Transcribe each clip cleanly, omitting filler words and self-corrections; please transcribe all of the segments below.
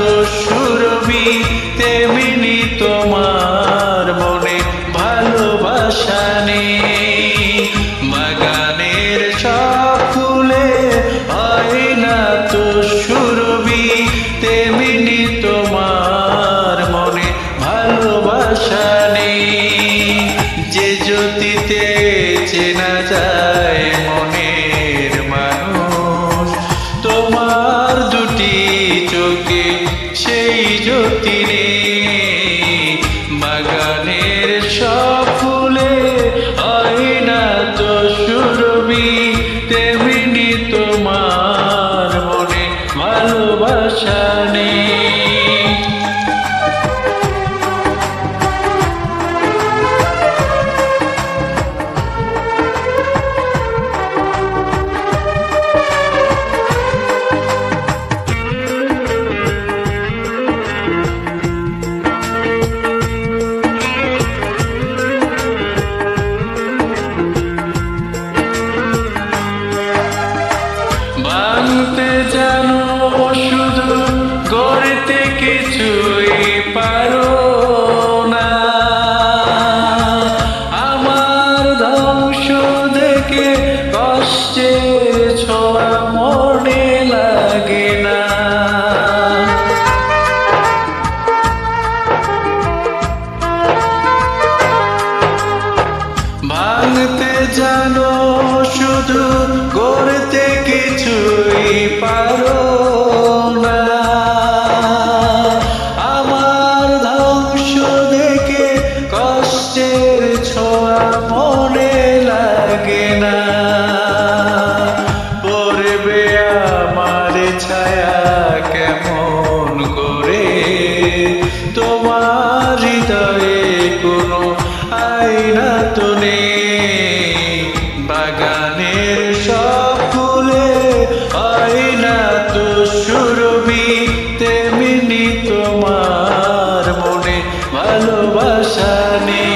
তো সুরভি, তেমনি তোমার মনে ভালোবাসা নেই। বাগানের সব ফুলে হয় না তো সুরভি, তেমনি তোমার মনে ভালোবাসা নেই। যে জ্যোতিতে চেনা যায় মনের মানুষ, তোমার দুটি চোখে সেই জ্যোতি নেই। বাগানের সব ফুলে হয় না তো সুরভি, তেমনি তোমার মনে ভালোবাসা নেই। ভাঙতে জানো শুধু, গড়তে কিছুই পারো না। আমার ধ্বংস দেখে কষ্টের ছোঁয়া মনে লাগে না। ভাঙতে জানো শুধু, গড়তে কিছুই পারো না। আমার ধ্বংস দেখে কষ্টের ছোঁয়া মনে লাগে না। পড়বে আমার ছায়া কেমন করে, তোমার হৃদয়ে কোনো আয়না তো নেই। বাগানের সব ফুলে হয় না তো সুরভি, তেমনি তোমার মনে ভালোবাসা নেই।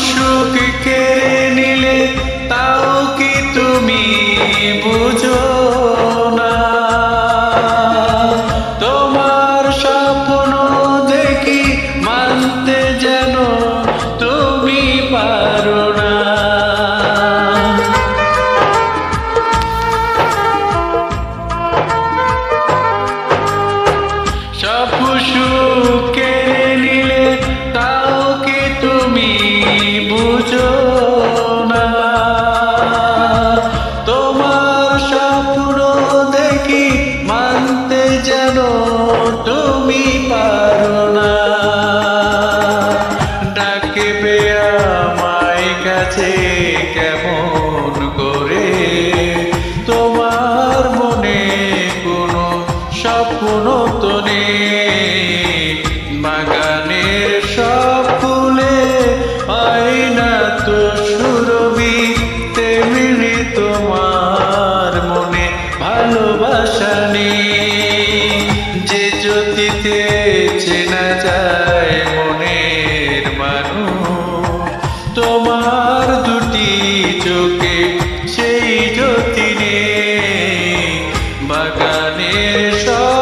সুখ কেড়ে নিলে তাও কি তুমি বুঝো না? তোমার স্বপ্ন দেখি মানতে যেন তুমি পারো না। সব সুখ কেড়ে নিলে তাও কি তুমি বুঝো না? তোমার স্বপ্ন দেখি মানতে যেন তুমি পারো না। ডাকবে আমায় কাছে কেমন করে, তোমার মনে কোনো স্বপ্ন তো নেই। বাগানের সব ফুলে হয় না তো সুরভি, তেমনি তোমার মনে ভালোবাসা নেই। যে জ্যোতিতে চেনা যায় মনের মানুষ, তোমার দুটি চোখে সেই জ্যোতি নেই। বাগানের সব